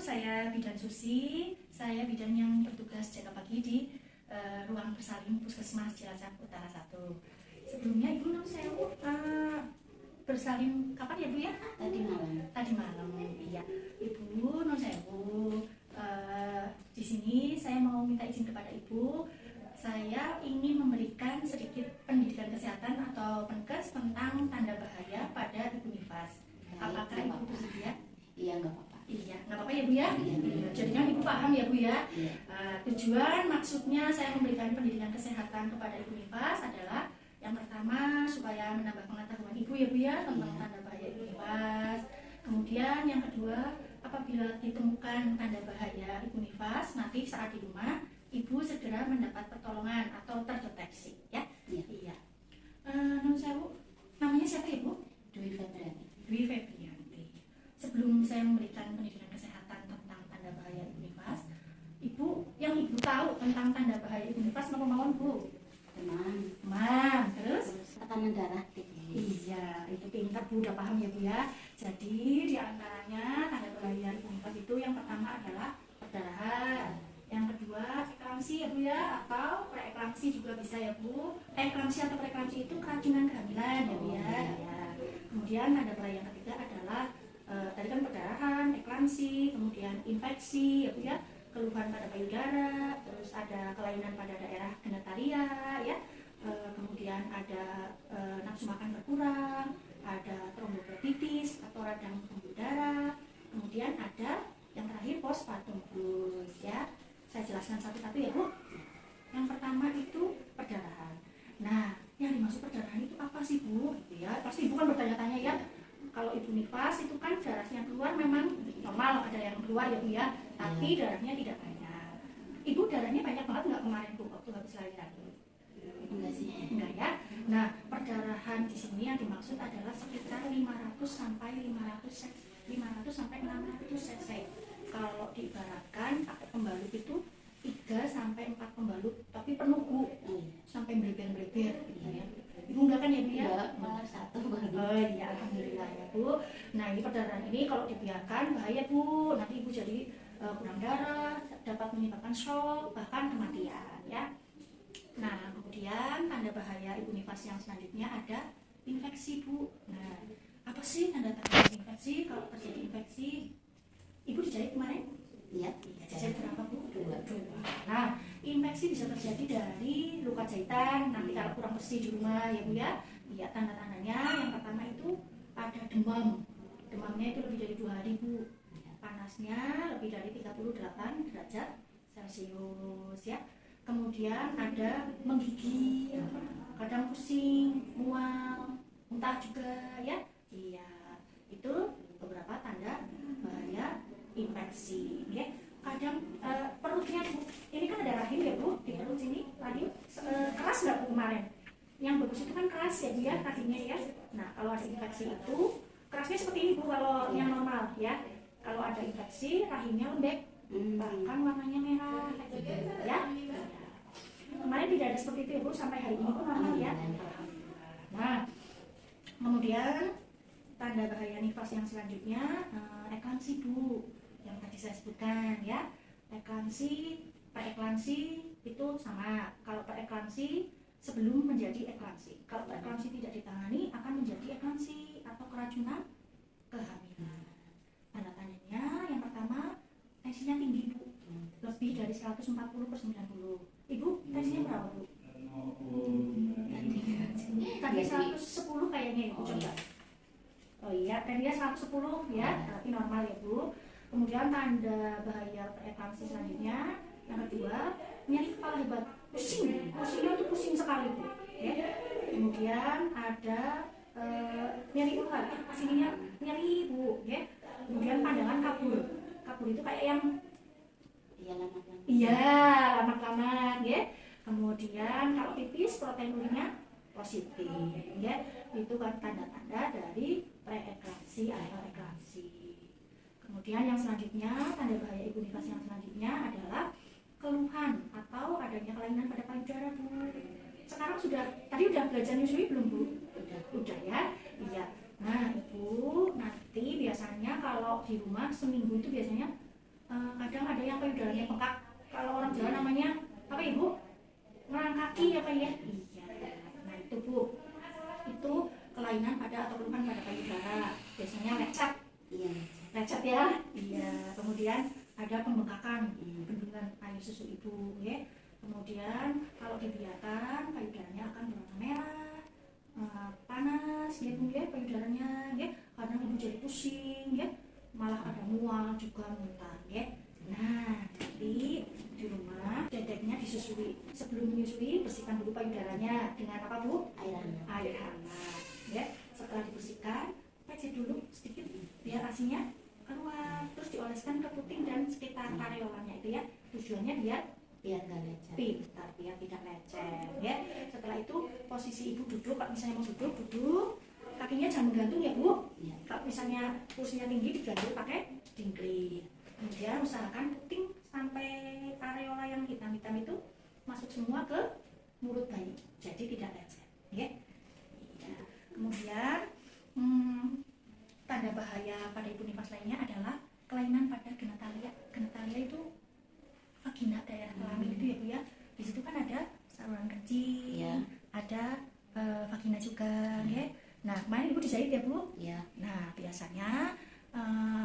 saya bidan Susi. Saya bidan yang bertugas jaga pagi di ruang bersalin Puskesmas Cilacap Utara 1. Sebelumnya Ibu non saya bersalin kapan ya Bu ya? Tadi malam. Iya. Ibu non saya di sini saya mau minta izin kepada Ibu. Saya ingin memberikan sedikit pendidikan kesehatan atau penkes tentang tanda bahaya pada ibu nifas. Apakah Ibu bersedia? Iya, nggak apa-apa. Iya, nggak apa-apa ya Bu ya? Iya. Jadi kan Ibu paham ya Bu ya? Iya. Tujuan maksudnya saya memberikan pendidikan kesehatan kepada ibu nifas adalah yang pertama supaya menambah pengetahuan Ibu ya Bu ya tentang tanda bahaya ibu nifas. Kemudian yang kedua, apabila ditemukan tanda bahaya ibu nifas, nanti saat di rumah Ibu segera mendapat pertolongan atau terdeteksi ya. Iya. Non sewu, namanya siapa Ibu? Dwi Febriani. Dwi Febriani. Sebelum saya memberikan pendidikan kesehatan tentang tanda bahaya ibu nifas, Ibu yang Ibu tahu tentang tanda bahaya ibu nifas mawon Bu? Demam. Terus Tekanan darah tinggi. iya, itu pintar Bu, udah paham ya Bu ya. Jadi di antaranya tanda bahaya ibu nifas itu yang pertama adalah perdarahan, yang kedua eklamsi ya Bu ya, atau preeklamsi juga bisa ya Bu. Eklamsi atau preeklamsi itu keracunan kehamilan ya Bu ya. Ya. Kemudian tanda bahaya yang ketiga adalah tadi kan perdarahan, eklamsi, kemudian infeksi ya Bu ya, keluhan pada payudara, terus ada kelainan pada daerah genitalia ya. Kemudian ada nafsu makan berkurang, ada trombokletitis atau radang pembuluh darah, kemudian ada yang terakhir postpartum blues ya. Saya jelaskan satu-satu ya Bu. Yang pertama itu perdarahan. Nah, yang dimaksud perdarahan itu apa sih Bu? Gitu ya. Pasti Ibu kan bertanya-tanya ya. Kalau ibu nifas itu kan darahnya keluar memang normal, ada yang keluar ya Bu ya, tapi darahnya tidak banyak. Ibu darahnya banyak banget nggak kemarin Bu waktu habis lahiran? Enggak sih. Enggak ya. Nah, perdarahan di sini yang dimaksud adalah sekitar 500 sampai 600 cc. Kalau diibaratkan pakai pembalut itu 3 sampai 4 pembalut, tapi penuh Bu, sampai bleber-bleber gitu ya. Ibu enggak kan ya Bu ya? Enggak, malah satu baru. Oh iya, alhamdulillah ya Bu. Nah, ini perdarahan ini kalau dibiarkan bahaya Bu. Nanti Ibu jadi kurang darah, dapat menyebabkan shock, bahkan kematian ya. Nah, kemudian tanda bahaya ibu nifas yang selanjutnya ada infeksi Bu. Nah, apa sih tanda-tanda infeksi? Kalau terjadi infeksi, Ibu dijahit kemarin? Iya. Jahit berapa Bu? 2. Nah, infeksi bisa terjadi dari luka jahitan. Nanti kalau kurang bersih di rumah ya Bu ya. Iya, tanda-tandanya yang pertama itu ada demam. Demamnya itu lebih dari 2 hari Bu. Panasnya lebih dari 38 derajat Celcius ya. Kemudian ada menggigil, kadang pusing, mual, muntah juga ya. Iya, itu beberapa tanda bahaya infeksi ya. Kadang perutnya Bu, ini kan ada rahim ya Bu, di perut sini rahim keras nggak Bu kemarin? Yang bagus itu kan keras ya Bu ya, rahimnya ya. Nah, kalau ada infeksi itu kerasnya seperti ini Bu kalau yang normal ya. Kalau ada infeksi rahimnya lembek, bahkan warnanya merah gitu ya. Kemarin tidak ada seperti itu ya Bu, sampai hari ini pun normal ya. Nah, kemudian tanda bahaya nifas yang selanjutnya eklamsi Bu, yang tadi saya sebutkan ya. Eklamsi, preeklamsi itu sama. Kalau preeklamsi sebelum menjadi eklamsi. Kalau preeklamsi tidak ditangani akan menjadi eklamsi atau keracunan kehamilan. Tanda-tandanya yang pertama tensinya tinggi Bu, lebih dari 140/90. Ibu tensinya berapa Bu? Tadi 110 kayaknya Ibu coba. Oh iya, tensinya 110 ya, berarti normal ya Bu. Kemudian tanda bahaya preeklamsi selanjutnya yang kedua, nyeri kepala hebat, pusingnya itu pusing sekali Bu ya. Kemudian ada nyeri urat, sininya nyeri Bu ya. Kemudian pandangan kabur itu kayak yang lamat-lamat ya. Kemudian kalau pipis protein urinnya positif ya. Itu kan tanda-tanda dari preeklamsi atau eklamsi. Kemudian yang selanjutnya, tanda bahaya ibu nifas yang selanjutnya adalah keluhan atau adanya kelainan pada payudara Bu. Sekarang tadi udah belajar nyusui belum Bu? Udah ya. Iya. Nah Ibu nanti biasanya kalau di rumah seminggu itu biasanya kadang ada yang payudaranya bengkak. Kalau orang Jawa namanya apa Ibu? Ngerang kaki ya Pak ya? Iya. Nah itu Bu, itu kelainan pada atau keluhan pada payudara. Biasanya lecet. Iya. Lecet ya? Iya. Kemudian ada pembengkakan, bendungan air susu ibu, ya. Kemudian kalau dibiarkan payudaranya akan berwarna merah, panas, ya Bu ya, payudaranya, ya. Kadang ibu jadi pusing, ya. Malah ada mual juga, muntah, ya. Nah, jadi di rumah dedeknya disusui. Sebelum menyusui bersihkan dulu payudaranya dengan apa Bu? Air hangat. Air hangat, ya. Setelah dibersihkan, pijit dulu sedikit biar asinya keluar, terus dioleskan ke puting dan sekitar areolanya itu ya. Tujuannya biar Nggak lecet. pintar, biar tidak lecet, ya. Setelah itu posisi ibu duduk, kalau misalnya mau duduk, kakinya jangan gantung ya Bu. Iya. Kalau misalnya kursinya tinggi digantung pakai dingklik. Kemudian usahakan puting sampai areola yang hitam-hitam itu masuk semua ke mulut bayi, jadi tidak lecet, ya. Iya. Kemudian tanda bahaya pada ibu nifas lainnya adalah kelainan pada genitalia. Genitalia itu vagina, daerah kelamin itu ya Bu ya. Di situ kan ada saluran kencing, Iya. ada vagina juga, ya. Nah kemarin ibu dijahit ya Bu. Iya. Nah biasanya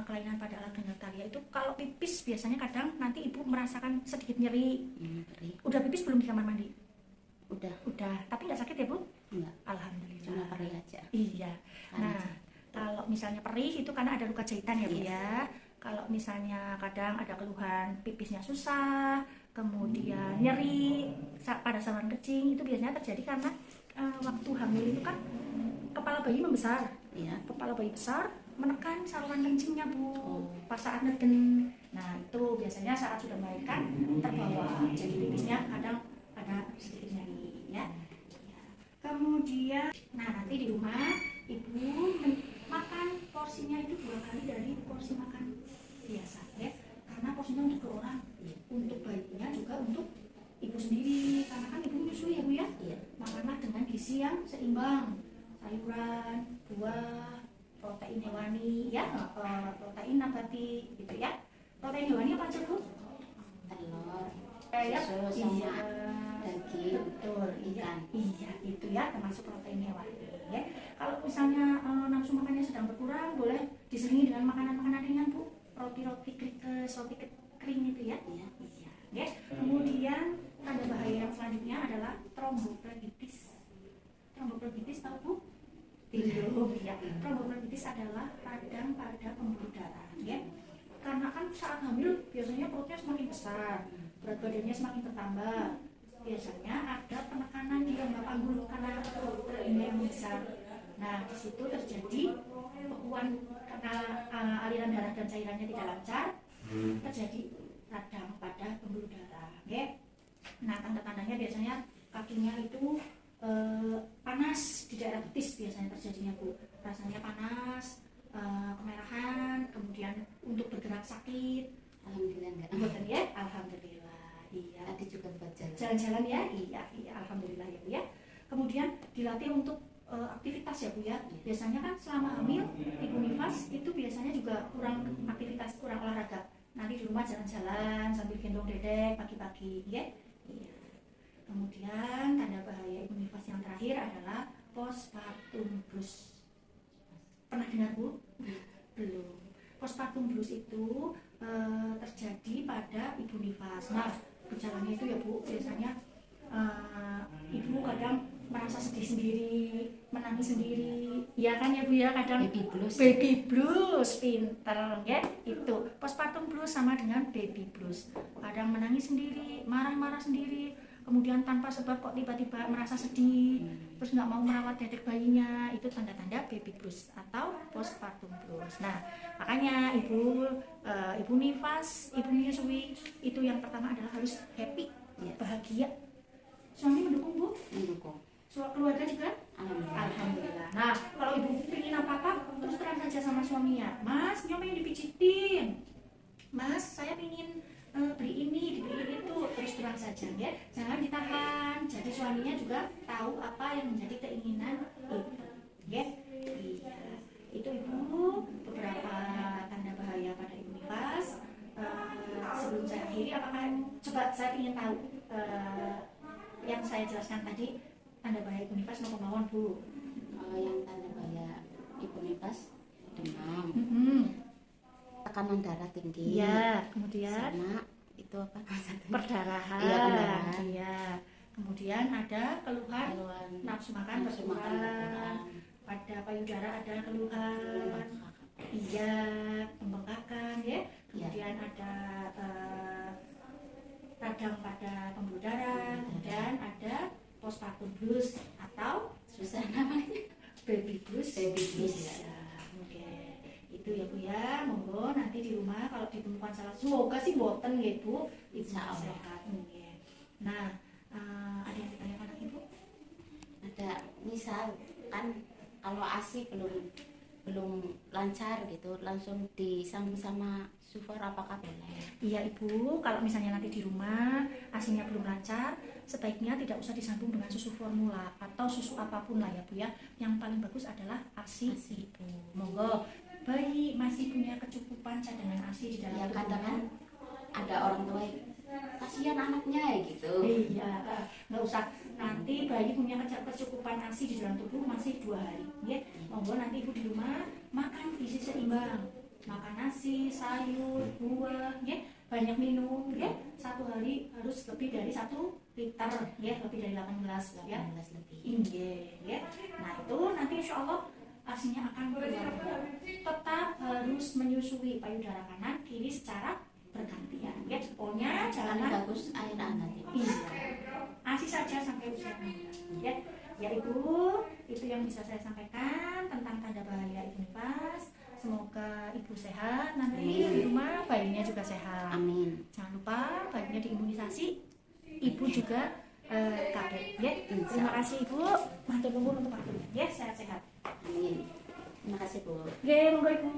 kelainan pada alat genitalia itu kalau pipis biasanya kadang nanti ibu merasakan sedikit nyeri. Perih. Udah pipis belum di kamar mandi? Udah. Tapi nggak sakit ya Bu? Enggak. Alhamdulillah. Cuma perih aja. Iya. Nah, kalau misalnya perih itu karena ada luka jahitan ya Bu Iya. ya. Kalau misalnya kadang ada keluhan pipisnya susah, kemudian nyeri pada saluran kencing, itu biasanya terjadi karena waktu hamil itu kan kepala bayi membesar. Iya. Kepala bayi besar menekan saluran kencingnya Bu. Oh. Pas saat negen. Nah, itu biasanya saat sudah melahirkan terbawa. Jadi pipisnya kadang ada sedikit nyeri ya. Kemudian, nah nanti di rumah ibu makan porsinya itu 2 kali dari porsi makan biasa ya, karena porsinya untuk 2 orang, untuk bayinya juga untuk ibu sendiri, karena kan ibu menyusui ya Bu ya. Iya. Makanlah dengan gizi yang seimbang, sayuran, buah, protein hewani ya, protein nabati gitu ya. Protein hewani apa aja Bu? Telur, Ya, susu sama daging, betul, ikan. iya itu ya, termasuk protein hewani ya. Kalau misalnya nafsu makannya sedang berkurang, boleh diselingi dengan makanan-makanan ringan Bu, roti kering itu ya. Iya. Iya ya. Kemudian tanda bahaya yang selanjutnya adalah tromboflebitis. Tromboflebitis tahu Bu? Belum ya. Tromboflebitis adalah radang pada pembuluh darah ya. Karena kan saat hamil biasanya perutnya semakin besar, berat badannya semakin bertambah. Biasanya ada penekanan di rongga panggul karena perutnya yang besar. Nah, di situ terjadi bekuan karena aliran darah dan cairannya tidak lancar, terjadi radang pada pembuluh darah. Ya. Nah, tanda-tandanya biasanya kakinya itu panas di daerah betis biasanya terjadinya Bu. Rasanya panas, kemerahan, kemudian untuk bergerak sakit. Alhamdulillah enggak. Betul ya? Alhamdulillah. Iya. Tadi juga buat jalan. Jalan-jalan ya? Iya, alhamdulillah ya Bu ya. Kemudian dilatih untuk aktivitas ya Bu ya. Biasanya kan selama hamil ibu nifas itu biasanya juga kurang aktivitas, kurang olahraga. Nanti di rumah jalan-jalan sambil gendong dedek pagi-pagi ya. Iya. Kemudian tanda bahaya ibu nifas yang terakhir adalah postpartum blues. Pernah dengar Bu? Belum. Postpartum blues itu terjadi pada ibu nifas. Nah, gejalanya itu ya Bu, biasanya ibu kadang merasa sedih sendiri, menangis sendiri, ya kan ya Bu ya, kadang baby blues, pinter ya, itu postpartum blues sama dengan baby blues. Kadang menangis sendiri, marah-marah sendiri, kemudian tanpa sebab kok tiba-tiba merasa sedih, terus nggak mau merawat dedek bayinya, itu tanda-tanda baby blues atau postpartum blues. Nah, makanya ibu nifas, ibu menyusui, itu yang pertama adalah harus happy, bahagia. Suami mendukung Bu? Mendukung. Keluarga juga? Alhamdulillah. Nah, kalau ibu ingin apa-apa, terus terang saja sama suaminya. Mas, nyoba yang dipijitin. Mas, saya ingin beli ini, dibeli itu, terus terang saja ya. Jangan ditahan. Jadi suaminya juga tahu apa yang menjadi keinginan ibu. Ya, iya. Itu ibu beberapa tanda bahaya pada ibu nifas. coba saya ingin tahu yang saya jelaskan tadi tanda bahaya ibu nifas mau mawon Bu. Yang tanda bahaya ibu nifas demam, Mm-hmm. tekanan darah tinggi, Iya, kemudian sama itu apa? perdarahan. Iya, perdarahan. Iya. Kemudian ada keluhan Keluhan nafsu makan nafsu makan berkurang. berkurang, Pada payudara ada keluhan. Iya, pembengkakan ya. Kemudian ada radang pada pembuluh darah, kemudian ada postpartum blues atau susah namanya. baby blues. Baby blues, Ya. Oke. Itu ya Bu ya. Monggo nanti di rumah kalau ditemukan salah, semoga sih boten ya Bu. Ibu Insya Allah. sehat. Oke. Nah, ada yang ditanyakan lagi Bu? Ada misal kan kalau ASI belum lancar gitu, langsung disambung sama sufor apakah boleh? Iya Ibu, kalau misalnya nanti di rumah asinya belum lancar, sebaiknya tidak usah disambung dengan susu formula atau susu apapun lah ya Bu ya. Yang paling bagus adalah ASI Ibu. Monggo, bayi masih punya kecukupan cadangan ASI di dalam Ya kadang tubuhnya. kan ada orang tua kasihan anaknya ya gitu. Iya, nggak usah. Nanti bayi punya kecukupan ASI di dalam tubuh masih 2 hari. Ya, monggo nanti Ibu di rumah makan gizi seimbang. Makan nasi, sayur, buah, ya, banyak minum, ya. 1 hari harus lebih dari 1 liter, ya, lebih dari 8 gelas, ya. 18 lebih. Iya, ya. Nah itu nanti insya Allah asinya akan keluar. Tetap harus menyusui payudara kanan kiri secara bergantian. Ya, pokoknya Paling jangan bagus air hangat ya. iya. ASI saja sampai usia 6 bulan. Ya, ya Ibu, itu yang bisa saya sampaikan tentang tanda bahaya ibu nifas. Semoga Ibu sehat nanti di rumah, bayinya juga sehat. Amin. Jangan lupa bayinya diimunisasi, Ibu juga KB ya. Terima kasih Ibu, matur nuwun untuk waktunya ya, sehat-sehat. Amin. Terima kasih Bu. Oke, monggo Ibu.